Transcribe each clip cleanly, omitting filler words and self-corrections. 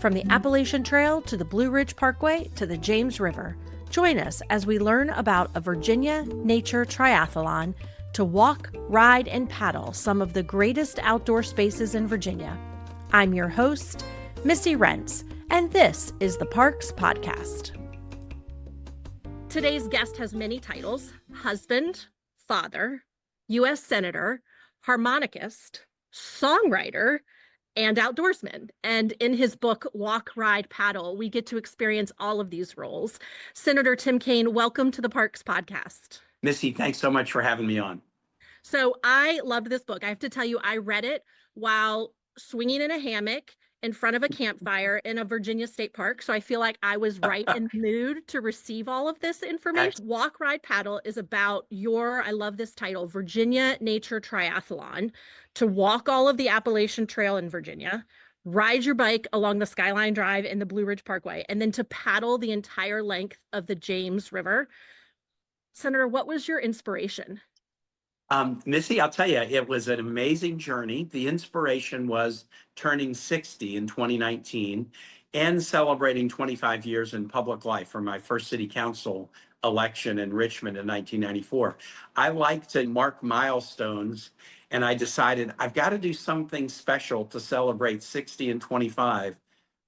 From the Appalachian Trail to the Blue Ridge Parkway to the James River, join us as we learn about a Virginia Nature Triathlon to walk, ride, and paddle some of the greatest outdoor spaces in Virginia. I'm your host, Missy Rentz, and this is the Parks Podcast. Today's guest has many titles: husband, father, U.S. Senator, harmonicist, songwriter, and outdoorsman. And in his book, Walk, Ride, Paddle, we get to experience all of these roles. Senator Tim Kaine, welcome to the Parks Podcast. Missy, thanks so much for having me on. So I loved this book. I have to tell you, I read it while swinging in a hammock in front of a campfire in a Virginia state park. So I feel like I was right in the mood to receive all of this information. Excellent. Walk, Ride, Paddle is about I love this title, Virginia Nature Triathlon, to walk all of the Appalachian Trail in Virginia, ride your bike along the Skyline Drive in the Blue Ridge Parkway, and then to paddle the entire length of the James River. Senator, what was your inspiration? Missy, I'll tell you, it was an amazing journey. The inspiration was turning 60 in 2019 and celebrating 25 years in public life for my first city council election in Richmond in 1994. I like to mark milestones, and I decided I've got to do something special to celebrate 60 and 25.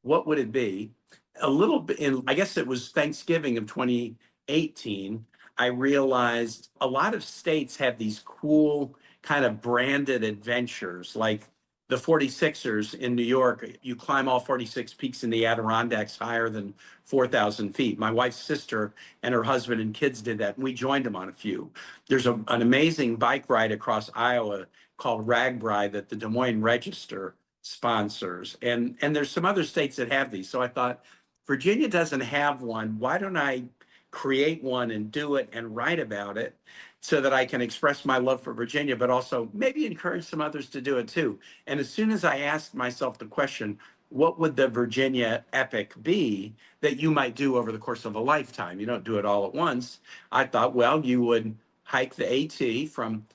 What would it be? A little bit, I guess it was Thanksgiving of 2018. I realized a lot of states have these cool kind of branded adventures, like the 46ers in New York. You climb all 46 peaks in the Adirondacks higher than 4,000 feet. My wife's sister and her husband and kids did that, and we joined them on a few. There's an amazing bike ride across Iowa called RAGBRAI that the Des Moines Register sponsors. And there's some other states that have these. So I thought, Virginia doesn't have one. Why don't I create one and do it and write about it so that I can express my love for Virginia, but also maybe encourage some others to do it too. And as soon as I asked myself the question, what would the Virginia epic be that you might do over the course of a lifetime? You don't do it all at once. I thought, well, you would hike the AT from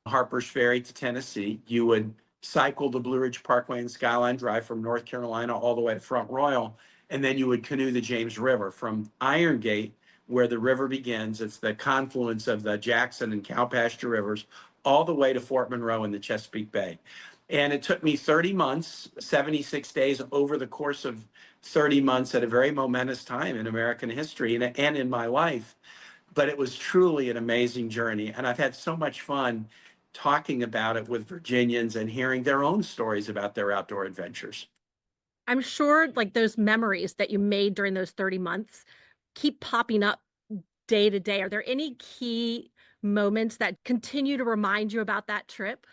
Harper's Ferry to Tennessee. You would cycle the Blue Ridge Parkway and Skyline Drive from North Carolina all the way to Front Royal. And then you would canoe the James River from Iron Gate, where the river begins. It's the confluence of the Jackson and Cowpasture rivers, all the way to Fort Monroe in the Chesapeake Bay. And it took me 30 months, 76 days over the course of 30 months at a very momentous time in American history and in my life. But it was truly an amazing journey. And I've had so much fun talking about it with Virginians and hearing their own stories about their outdoor adventures. I'm sure like those memories that you made during those 30 months keep popping up day to day. Are there any key moments that continue to remind you about that trip?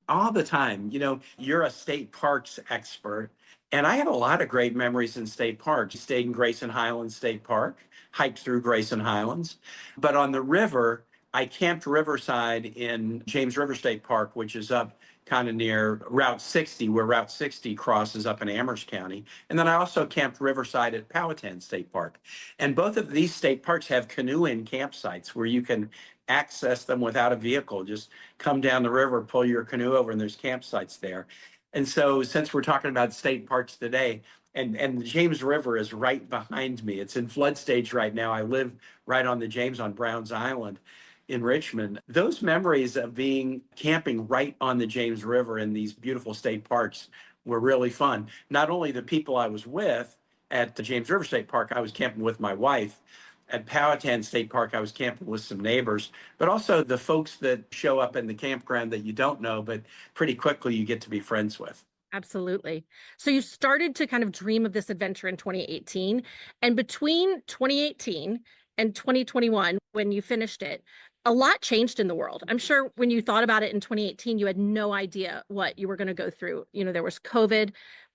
All the time. You know, you're a state parks expert, and I had a lot of great memories in state parks. Stayed in Grayson Highlands State Park, hiked through Grayson Highlands. But on the river, I camped riverside in James River State Park, which is up kind of near Route 60, where Route 60 crosses up in Amherst County. And then I also camped riverside at Powhatan State Park. And both of these state parks have canoe-in campsites where you can access them without a vehicle. Just come down the river, pull your canoe over, and there's campsites there. And so since we're talking about state parks today, and the James River is right behind me. It's in flood stage right now. I live right on the James on Browns Island in Richmond. Those memories of camping right on the James River in these beautiful state parks were really fun. Not only the people I was with at the James River State Park, I was camping with my wife. At Powhatan State Park, I was camping with some neighbors, but also the folks that show up in the campground that you don't know, but pretty quickly you get to be friends with. Absolutely. So you started to kind of dream of this adventure in 2018, and between 2018 and 2021, when you finished it, a lot changed in the world. I'm sure when you thought about it in 2018, you had no idea what you were going to go through. You know, there was COVID,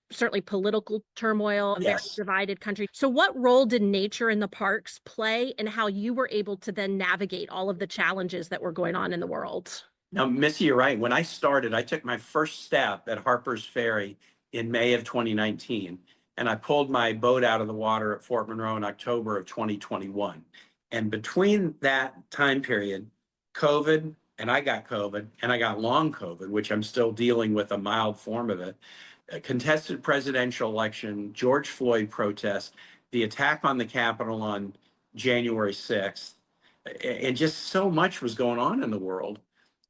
certainly political turmoil, a very Yes. divided country. So what role did nature in the parks play in how you were able to then navigate all of the challenges that were going on in the world? Now, Missy, you're right. When I started, I took my first step at Harper's Ferry in May of 2019, and I pulled my boat out of the water at Fort Monroe in October of 2021. And between that time period, COVID, and I got COVID, and I got long COVID, which I'm still dealing with a mild form of it. a contested presidential election, George Floyd protests, the attack on the Capitol on January 6th, and just so much was going on in the world.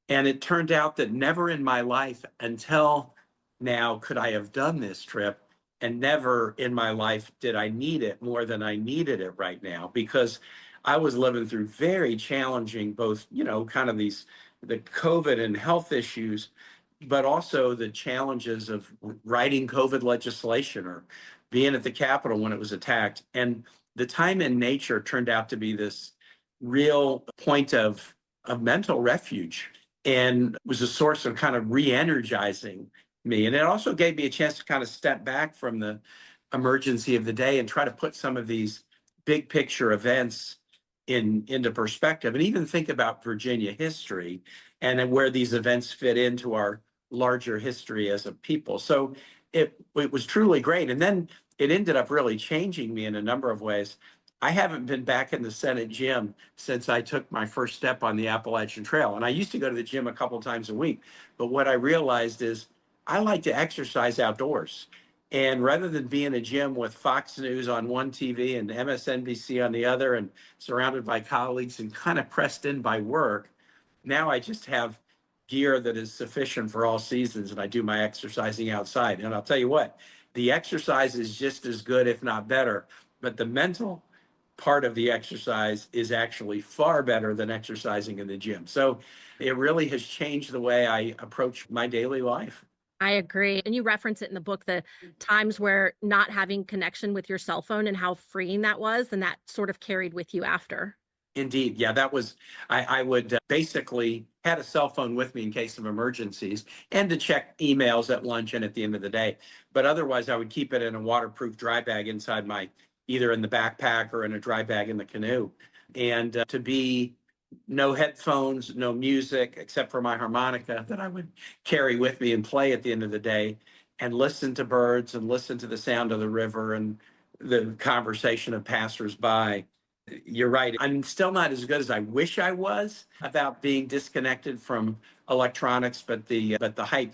And it turned out that never in my life until now could I have done this trip. And never in my life did I need it more than I needed it right now, because I was living through very challenging, both, kind of the COVID and health issues, but also the challenges of writing COVID legislation or being at the Capitol when it was attacked. And the time in nature turned out to be this real point of mental refuge, and was a source of kind of re-energizing me. And it also gave me a chance to kind of step back from the emergency of the day and try to put some of these big picture events into perspective, and even think about Virginia history and then where these events fit into our larger history as a people. So it was truly great. And then it ended up really changing me in a number of ways. I haven't been back in the Senate gym since I took my first step on the Appalachian Trail. And I used to go to the gym a couple times a week. But what I realized is I like to exercise outdoors. And rather than be in a gym with Fox News on one TV and MSNBC on the other, and surrounded by colleagues and kind of pressed in by work, now I just have gear that is sufficient for all seasons, and I do my exercising outside. And I'll tell you what, the exercise is just as good, if not better, but the mental part of the exercise is actually far better than exercising in the gym. So it really has changed the way I approach my daily life. I agree. And you reference it in the book, the times where not having connection with your cell phone and how freeing that was, and that sort of carried with you after. Indeed. Yeah, that was, I would basically had a cell phone with me in case of emergencies and to check emails at lunch and at the end of the day. But otherwise, I would keep it in a waterproof dry bag inside either in the backpack or in a dry bag in the canoe. And to be no headphones, no music, except for my harmonica that I would carry with me and play at the end of the day, and listen to birds and listen to the sound of the river and the conversation of passersby. You're right. I'm still not as good as I wish I was about being disconnected from electronics, but the hike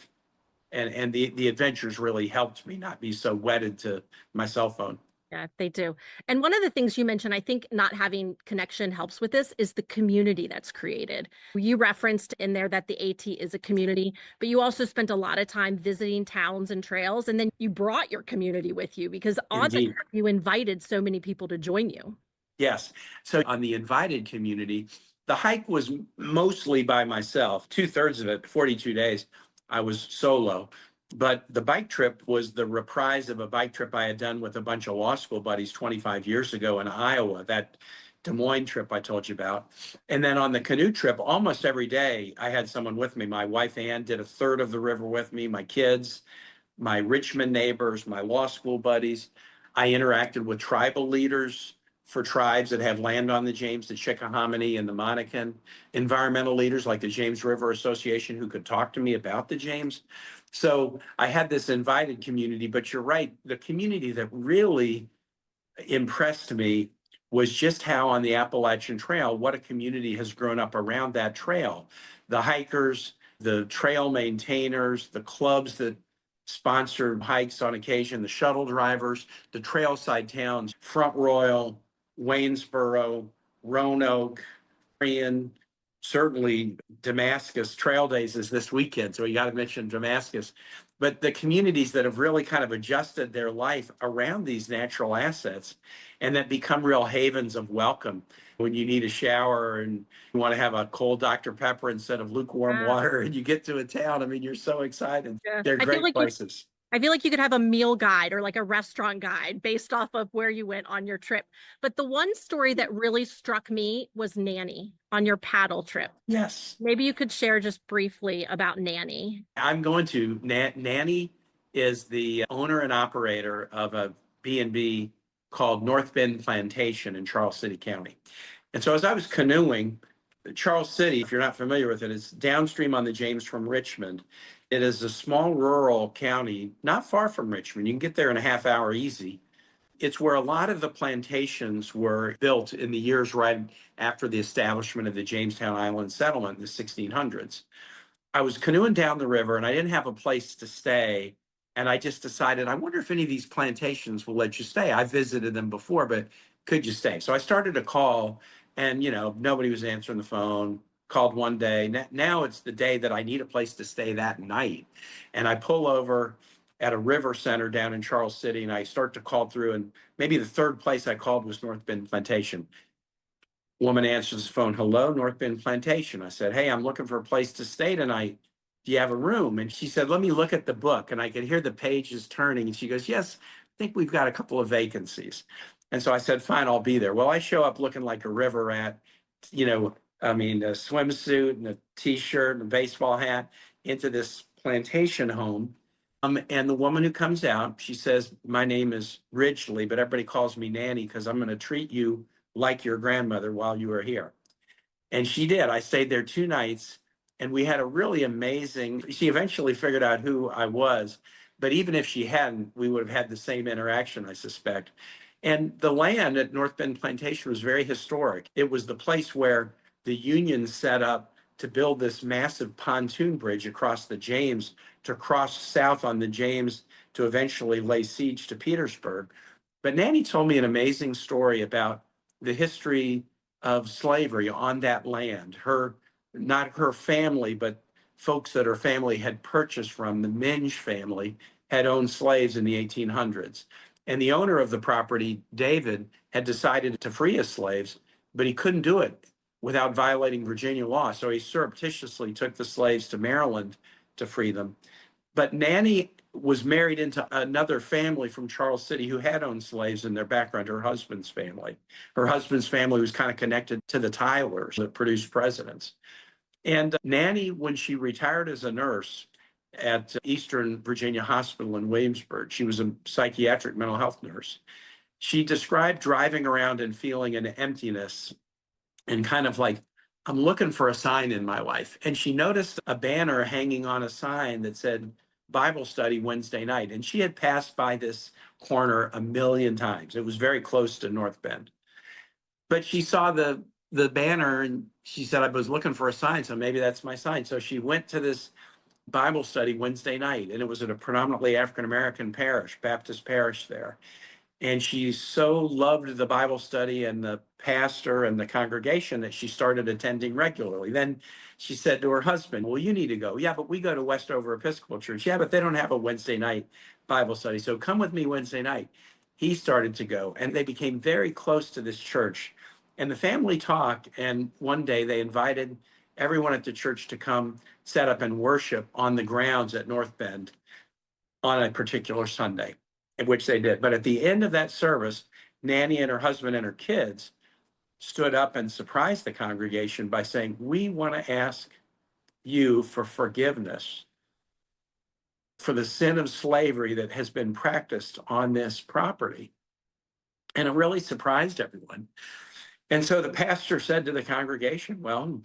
and the adventures really helped me not be so wedded to my cell phone. Yeah, they do. And one of the things you mentioned, I think not having connection helps with this, is the community that's created. You referenced in there that the AT is a community, but you also spent a lot of time visiting towns and trails, and then you brought your community with you because on the Indeed. trip you invited so many people to join you. Yes. So on the invited community, the hike was mostly by myself. 2/3 of it, 42 days, I was solo. But the bike trip was the reprise of a bike trip I had done with a bunch of law school buddies 25 years ago in Iowa, that Des Moines trip I told you about. And then on the canoe trip, almost every day I had someone with me. My wife Ann did a third of the river with me, my kids, my Richmond neighbors, my law school buddies. I interacted with tribal leaders for tribes that have land on the James, the Chickahominy and the Monacan, environmental leaders like the James River Association who could talk to me about the James. So I had this invited community, but you're right, the community that really impressed me was just how on the Appalachian Trail, what a community has grown up around that trail. The hikers, the trail maintainers, the clubs that sponsor hikes on occasion, the shuttle drivers, the trailside towns, Front Royal, Waynesboro, Roanoke, Marion, certainly Damascus. Trail Days is this weekend, so you got to mention Damascus. But the communities that have really kind of adjusted their life around these natural assets and that become real havens of welcome when you need a shower and you want to have a cold Dr. Pepper instead of lukewarm Yeah. water and you get to a town. I mean, you're so excited. Yeah. They're great places. I feel like you could have a meal guide or like a restaurant guide based off of where you went on your trip. But the one story that really struck me was Nanny on your paddle trip. Yes. Maybe you could share just briefly about Nanny. I'm going to. Nanny is the owner and operator of a B&B called North Bend Plantation in Charles City County. And so as I was canoeing, Charles City, if you're not familiar with it, it's downstream on the James from Richmond. It is a small rural county, not far from Richmond. You can get there in a half hour easy. It's where a lot of the plantations were built in the years right after the establishment of the Jamestown Island settlement in the 1600s. I was canoeing down the river and I didn't have a place to stay And I just decided, I wonder if any of these plantations will let you stay. I visited them before, but could you stay? So I started to call, and nobody was answering the phone. Called one day. Now it's the day that I need a place to stay that night. And I pull over at a river center down in Charles City, and I start to call through. And maybe the third place I called was North Bend Plantation. Woman answers the phone. Hello, North Bend Plantation. I said, hey, I'm looking for a place to stay tonight. Do you have a room? And she said, let me look at the book. And I could hear the pages turning. And she goes, yes, I think we've got a couple of vacancies. And so I said, fine, I'll be there. Well, I show up looking like a river rat, a swimsuit and a t-shirt and a baseball hat into this plantation home. And the woman who comes out, she says, my name is Ridgely, but everybody calls me Nanny because I'm going to treat you like your grandmother while you are here. And she did. I stayed there 2 nights, and we had a really amazing, she eventually figured out who I was, but even if she hadn't, we would have had the same interaction, I suspect. And the land at North Bend Plantation was very historic. It was the place where the Union set up to build this massive pontoon bridge across the James to cross south on the James to eventually lay siege to Petersburg. But Nanny told me an amazing story about the history of slavery on that land. Not her family, but folks that her family had purchased from, the Minge family, had owned slaves in the 1800s. And the owner of the property, David, had decided to free his slaves, but he couldn't do it without violating Virginia law. So he surreptitiously took the slaves to Maryland to free them. But Nanny was married into another family from Charles City who had owned slaves in their background, her husband's family. Her husband's family was kind of connected to the Tylers that produced presidents. And Nanny, when she retired as a nurse at Eastern Virginia Hospital in Williamsburg, she was a psychiatric mental health nurse. She described driving around and feeling an emptiness and kind of like, I'm looking for a sign in my life. And she noticed a banner hanging on a sign that said Bible study Wednesday night. And she had passed by this corner a million times. It was very close to North Bend. But she saw the banner and she said, I was looking for a sign, so maybe that's my sign. So she went to this Bible study Wednesday night, and it was at a predominantly African-American parish, Baptist parish there. And she so loved the Bible study and the pastor and the congregation that she started attending regularly. Then she said to her husband, well, you need to go. Yeah, but we go to Westover Episcopal Church. Yeah, but they don't have a Wednesday night Bible study. So come with me Wednesday night. He started to go, and they became very close to this church. And the family talked, and one day they invited everyone at the church to come set up and worship on the grounds at North Bend on a particular Sunday, in which they did. But at the end of that service, Nanny and her husband and her kids stood up and surprised the congregation by saying, we want to ask you for forgiveness for the sin of slavery that has been practiced on this property. And it really surprised everyone. And so the pastor said to the congregation, well,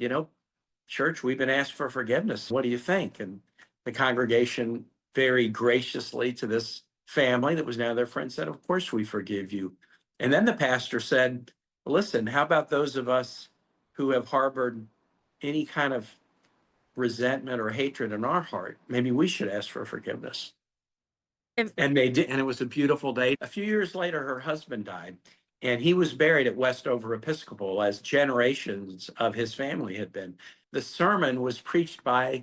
church, we've been asked for forgiveness. What do you think? And the congregation very graciously to this family that was now their friend said, of course we forgive you. And then the pastor said, listen, how about those of us who have harbored any kind of resentment or hatred in our heart? Maybe we should ask for forgiveness. And they did, and it was a beautiful day. A few years later, her husband died, and he was buried at Westover Episcopal, as generations of his family had been. The sermon was preached by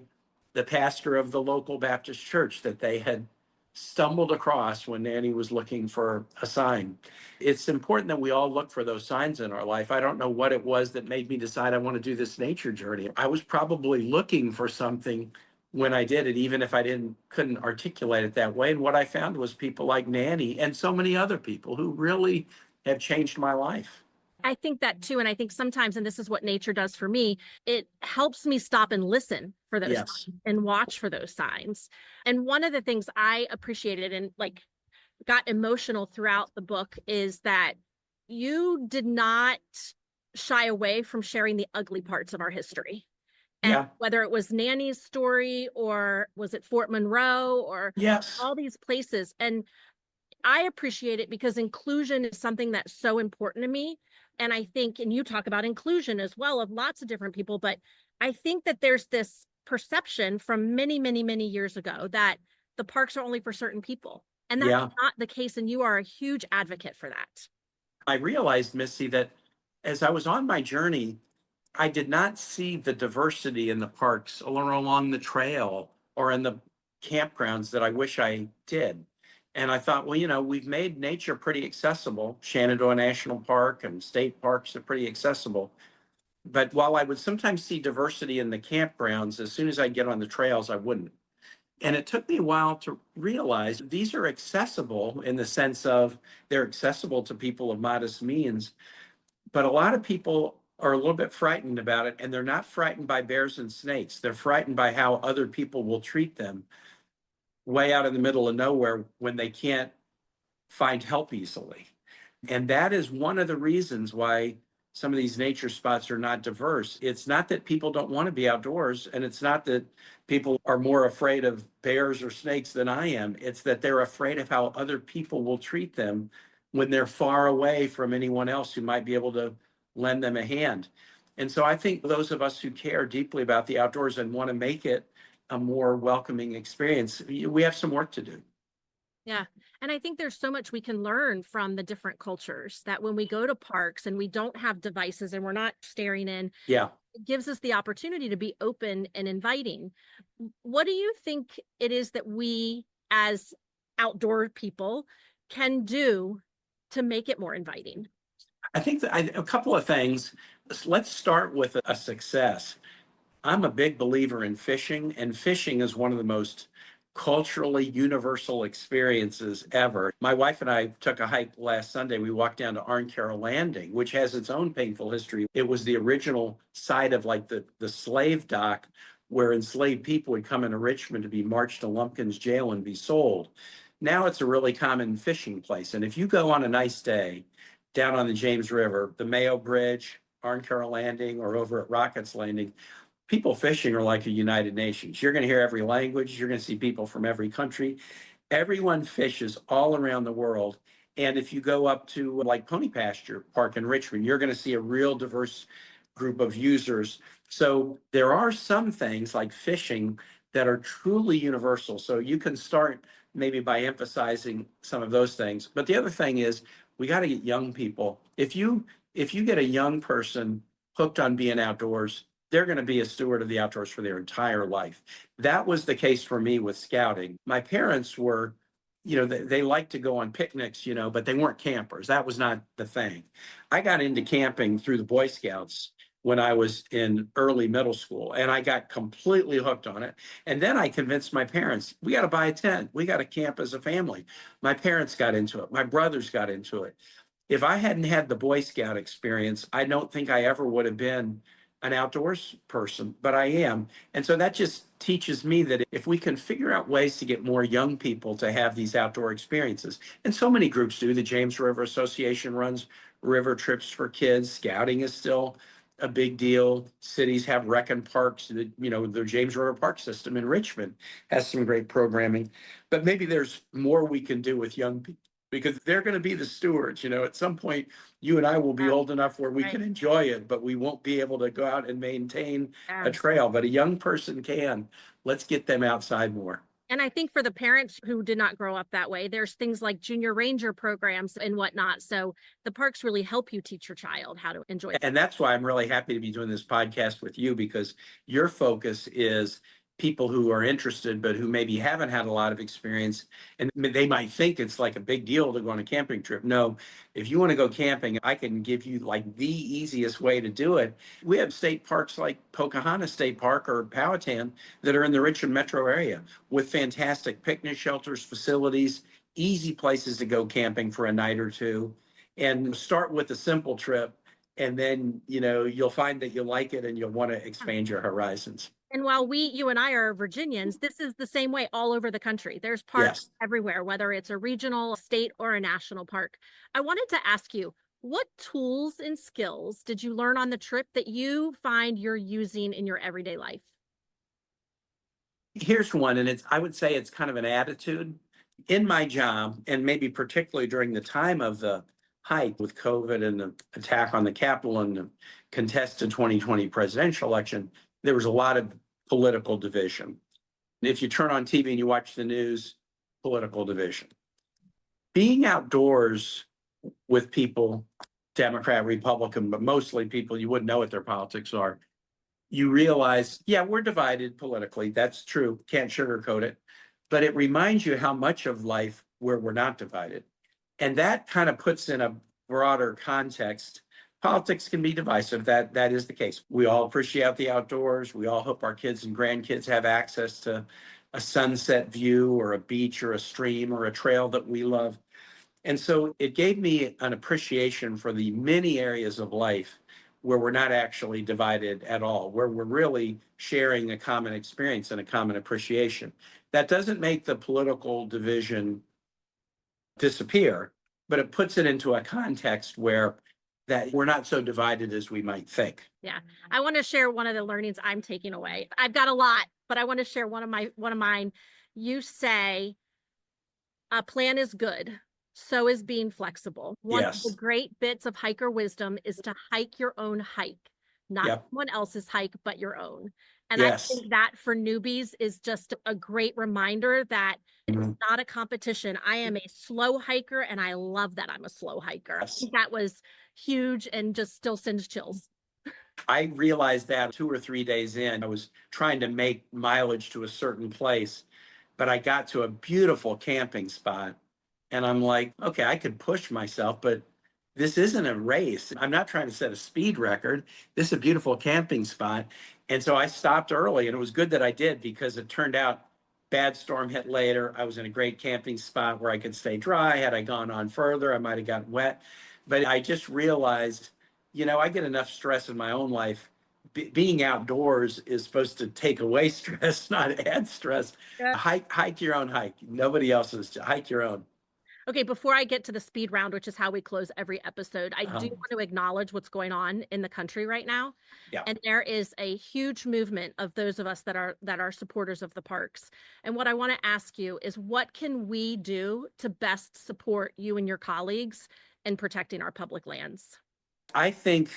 the pastor of the local Baptist church that they had stumbled across when Nanny was looking for a sign. It's important that we all look for those signs in our life. I don't know what it was that made me decide I want to do this nature journey. I was probably looking for something when I did it, even if I couldn't articulate it that way. And what I found was people like Nanny and so many other people who really have changed my life. I think that too. And I think sometimes, and this is what nature does for me, it helps me stop and listen for those Yes. signs and watch for those signs. And one of the things I appreciated and like got emotional throughout the book is that you did not shy away from sharing the ugly parts of our history. And Yeah. whether it was Nanny's story or was it Fort Monroe or Yes. all these places. And I appreciate it because inclusion is something that's so important to me. And I think, and you talk about inclusion as well of lots of different people, but I think that there's this perception from many, many, many years ago that the parks are only for certain people. And that's Yeah. not the case. And you are a huge advocate for that. I realized, Missy, that as I was on my journey, I did not see the diversity in the parks or along the trail or in the campgrounds that I wish I did. And I thought, well, we've made nature pretty accessible. Shenandoah National Park and state parks are pretty accessible. But while I would sometimes see diversity in the campgrounds, as soon as I get on the trails, I wouldn't. And it took me a while to realize these are accessible in the sense of they're accessible to people of modest means, but a lot of people are a little bit frightened about it, and they're not frightened by bears and snakes. They're frightened by how other people will treat them way out in the middle of nowhere when they can't find help easily. And that is one of the reasons why some of these nature spots are not diverse. It's not that people don't want to be outdoors, and it's not that people are more afraid of bears or snakes than I am. It's that they're afraid of how other people will treat them when they're far away from anyone else who might be able to lend them a hand. And so I think those of us who care deeply about the outdoors and want to make it a more welcoming experience, we have some work to do. Yeah. And I think there's so much we can learn from the different cultures that when we go to parks and we don't have devices and we're not staring in, Yeah. it gives us the opportunity to be open and inviting. What do you think it is that we as outdoor people can do to make it more inviting? I think that a couple of things. Let's start with a success. I'm a big believer in fishing, and fishing is one of the most culturally universal experiences ever. My wife and I took a hike last Sunday. We walked down to Arncarroll Landing, which has its own painful history. It was the original site of like the slave dock where enslaved people would come into Richmond to be marched to Lumpkin's jail and be sold. Now it's a really common fishing place. And if you go on a nice day down on the James River, the Mayo Bridge, Arncarroll Landing, or over at Rockets Landing, people fishing are like a United Nations. You're going to hear every language. You're going to see people from every country. Everyone fishes all around the world. And if you go up to like Pony Pasture Park in Richmond, you're going to see a real diverse group of users. So there are some things like fishing that are truly universal. So you can start maybe by emphasizing some of those things. But the other thing is we got to get young people. If you get a young person hooked on being outdoors, they're going to be a steward of the outdoors for their entire life. That was the case for me with scouting. My parents were, they liked to go on picnics, but they weren't campers. That was not the thing. I got into camping through the Boy Scouts when I was in early middle school, and I got completely hooked on it. And then I convinced my parents, we got to buy a tent. We got to camp as a family. My parents got into it. My brothers got into it. If I hadn't had the Boy Scout experience, I don't think I ever would have been an outdoors person, but I am. And so that just teaches me that if we can figure out ways to get more young people to have these outdoor experiences, and so many groups do, the James River Association runs river trips for kids, scouting is still a big deal. Cities have rec and parks. The James River Park system in Richmond has some great programming, but maybe there's more we can do with young people because they're going to be the stewards. At some point, you and I will be Yeah, old enough where we right. can enjoy it, but we won't be able to go out and maintain a Yeah. trail. But a young person can. Let's get them outside more. And I think for the parents who did not grow up that way, there's things like junior ranger programs and whatnot. So the parks really help you teach your child how to enjoy. And that's why I'm really happy to be doing this podcast with you because your focus is people who are interested, but who maybe haven't had a lot of experience. And they might think it's like a big deal to go on a camping trip. No, if you want to go camping, I can give you like the easiest way to do it. We have state parks like Pocahontas State Park or Powhatan that are in the Richmond metro area with fantastic picnic shelters, facilities, easy places to go camping for a night or two. And start with a simple trip and then you'll find that you like it and you'll want to expand your horizons. And while you and I are Virginians, this is the same way all over the country. There's parks Yes. everywhere, whether it's a regional, state, or a national park. I wanted to ask you, what tools and skills did you learn on the trip that you find you're using in your everyday life? Here's one, and I would say it's kind of an attitude in my job, and maybe particularly during the time of the hike with COVID and the attack on the Capitol and the contested 2020 presidential election, there was a lot of political division. If you turn on TV and you watch the news, political division. Being outdoors with people, Democrat, Republican, but mostly people you wouldn't know what their politics are, you realize, yeah, we're divided politically. That's true. Can't sugarcoat it. But it reminds you how much of life where we're not divided. And that kind of puts in a broader context. Politics can be divisive. That is the case. We all appreciate the outdoors. We all hope our kids and grandkids have access to a sunset view or a beach or a stream or a trail that we love. And so it gave me an appreciation for the many areas of life where we're not actually divided at all, where we're really sharing a common experience and a common appreciation. That doesn't make the political division disappear, but it puts it into a context where that we're not so divided as we might think. Yeah. I want to share one of the learnings I'm taking away. I've got a lot, but I want to share one of mine. You say a plan is good. So is being flexible. One of the Yes. great bits of hiker wisdom is to hike your own hike, not Yep. someone else's hike, but your own. And I Yes. think that for newbies is just a great reminder that it's Mhm. not a competition. I am a slow hiker and I love that I'm a slow hiker. I Yes. think that was huge and just still sends chills. I realized that 2 or 3 days in, I was trying to make mileage to a certain place, but I got to a beautiful camping spot. And I'm like, okay, I could push myself, but this isn't a race. I'm not trying to set a speed record. This is a beautiful camping spot. And so I stopped early, and it was good that I did because it turned out bad storm hit later. I was in a great camping spot where I could stay dry. Had I gone on further, I might have gotten wet. But I just realized, I get enough stress in my own life. Being outdoors is supposed to take away stress, not add stress. Yeah. Hike your own hike. Nobody else's. Hike your own. Okay, before I get to the speed round, which is how we close every episode, I do Um, want to acknowledge what's going on in the country right now. yeah. And there is a huge movement of those of us that are supporters of the parks. And what I want to ask you is what can we do to best support you and your colleagues in protecting our public lands? I think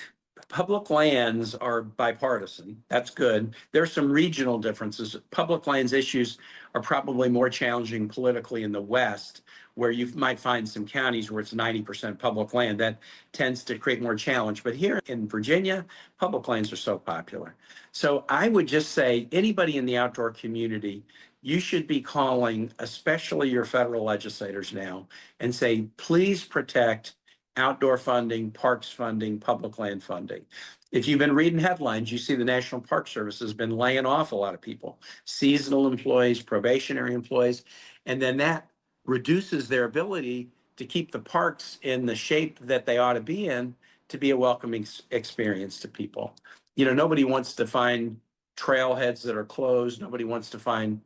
public lands are bipartisan. That's good. There's some regional differences. Public lands issues are probably more challenging politically in the West, where you might find some counties where it's 90% public land. That tends to create more challenge. But here in Virginia, public lands are so popular. So I would just say anybody in the outdoor community, you should be calling, especially your federal legislators now, and say, please protect outdoor funding, parks funding, public land funding. If you've been reading headlines, you see the National Park Service has been laying off a lot of people, seasonal employees, probationary employees, and then that reduces their ability to keep the parks in the shape that they ought to be in to be a welcoming experience to people. Nobody wants to find trailheads that are closed. Nobody wants to find,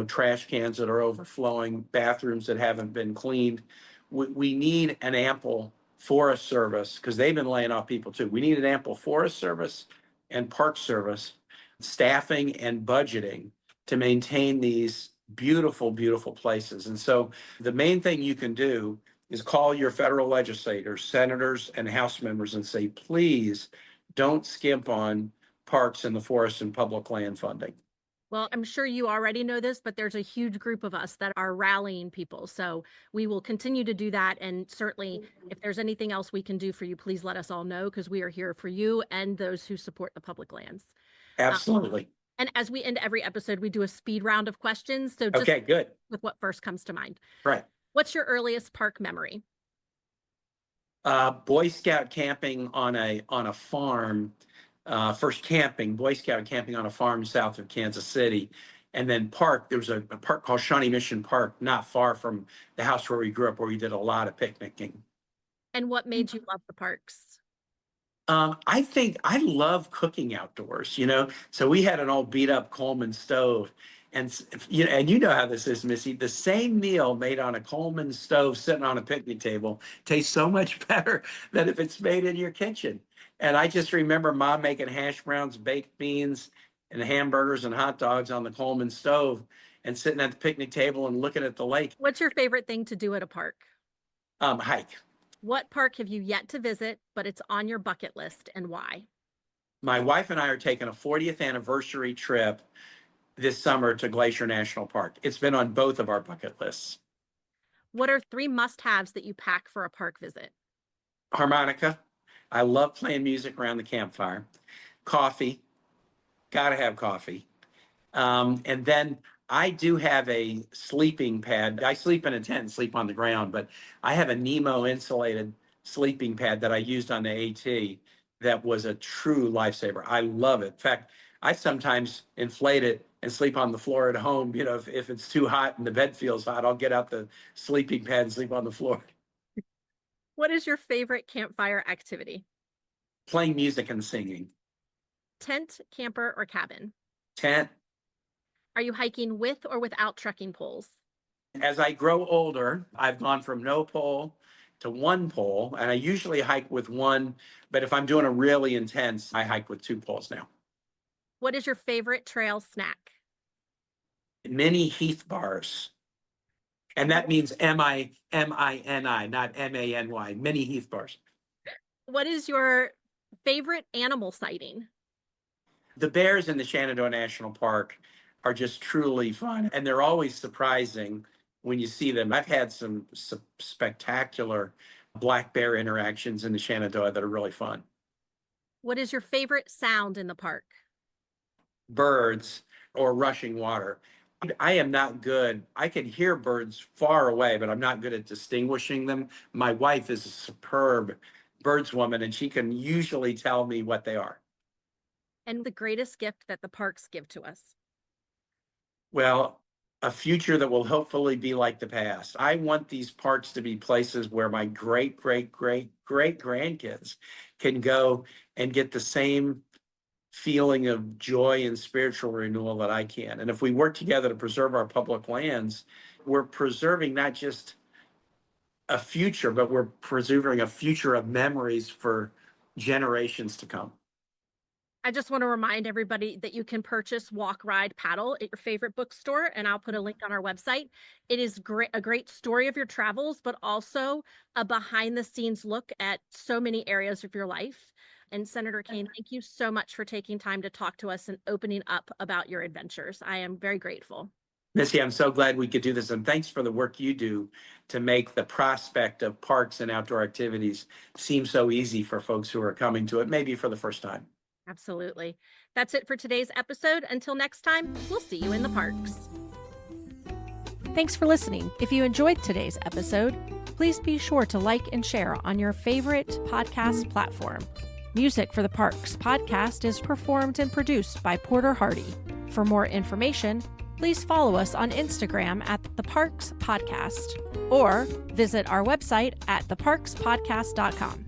trash cans that are overflowing, bathrooms that haven't been cleaned. We need an ample Forest Service, because they've been laying off people too. We need an ample Forest Service and Park Service staffing and budgeting to maintain these beautiful, beautiful places. And so the main thing you can do is call your federal legislators, senators, and House members and say, please don't skimp on parks and the forest and public land funding. Well, I'm sure you already know this, but there's a huge group of us that are rallying people. So we will continue to do that. And certainly, if there's anything else we can do for you, please let us all know because we are here for you and those who support the public lands. Absolutely. And as we end every episode, we do a speed round of questions. So just Okay, good. with what first comes to mind. Right. What's your earliest park memory? Boy Scout camping on a farm. First camping, Boy Scout camping on a farm south of Kansas City, and then park. There was a park called Shawnee Mission Park, not far from the house where we grew up, where we did a lot of picnicking. And what made you love the parks? I think I love cooking outdoors, So we had an old beat up Coleman stove. And and you know how this is, Missy. The same meal made on a Coleman stove sitting on a picnic table tastes so much better than if it's made in your kitchen. And I just remember Mom making hash browns, baked beans, and hamburgers and hot dogs on the Coleman stove and sitting at the picnic table and looking at the lake. What's your favorite thing to do at a park? Hike. What park have you yet to visit, but it's on your bucket list and why? My wife and I are taking a 40th anniversary trip this summer to Glacier National Park. It's been on both of our bucket lists. What are 3 must-haves that you pack for a park visit? Harmonica. I love playing music around the campfire. Coffee. Got to have coffee. And then I do have a sleeping pad. I sleep in a tent and sleep on the ground, but I have a Nemo insulated sleeping pad that I used on the AT that was a true lifesaver. I love it. In fact, I sometimes inflate it and sleep on the floor at home. You know, if it's too hot and the bed feels hot, I'll get out the sleeping pad and sleep on the floor. What is your favorite campfire activity? Playing music and singing. Tent, camper, or cabin? Tent. Are you hiking with or without trekking poles? As I grow older, I've gone from no pole to one pole, and I usually hike with one, but if I'm doing a really intense, I hike with 2 poles now. What is your favorite trail snack? Mini Heath bars. And that means M-I-N-I, not M-A-N-Y, mini Heath bars. What is your favorite animal sighting? The bears in the Shenandoah National Park are just truly fun, and they're always surprising when you see them. I've had some spectacular black bear interactions in the Shenandoah that are really fun. What is your favorite sound in the park? Birds or rushing water. I am not good. I can hear birds far away, but I'm not good at distinguishing them. My wife is a superb birdswoman, and she can usually tell me what they are. And the greatest gift that the parks give to us? Well, a future that will hopefully be like the past. I want these parks to be places where my great, great, great, great grandkids can go and get the same feeling of joy and spiritual renewal that I can. And if we work together to preserve our public lands, we're preserving not just a future, but we're preserving a future of memories for generations to come. I just want to remind everybody that you can purchase Walk, Ride, Paddle at your favorite bookstore, and I'll put a link on our website. It is a great story of your travels, but also a behind-the-scenes look at so many areas of your life. And Senator Kaine, thank you so much for taking time to talk to us and opening up about your adventures. I am very grateful. Missy, I'm so glad we could do this, and thanks for the work you do to make the prospect of parks and outdoor activities seem so easy for folks who are coming to it, maybe for the first time. Absolutely. That's it for today's episode. Until next time, we'll see you in the parks. Thanks for listening. If you enjoyed today's episode, please be sure to like and share on your favorite podcast platform. Music for the Parks podcast is performed and produced by Porter Hardy. For more information, please follow us on Instagram at The Parks Podcast or visit our website at theparkspodcast.com.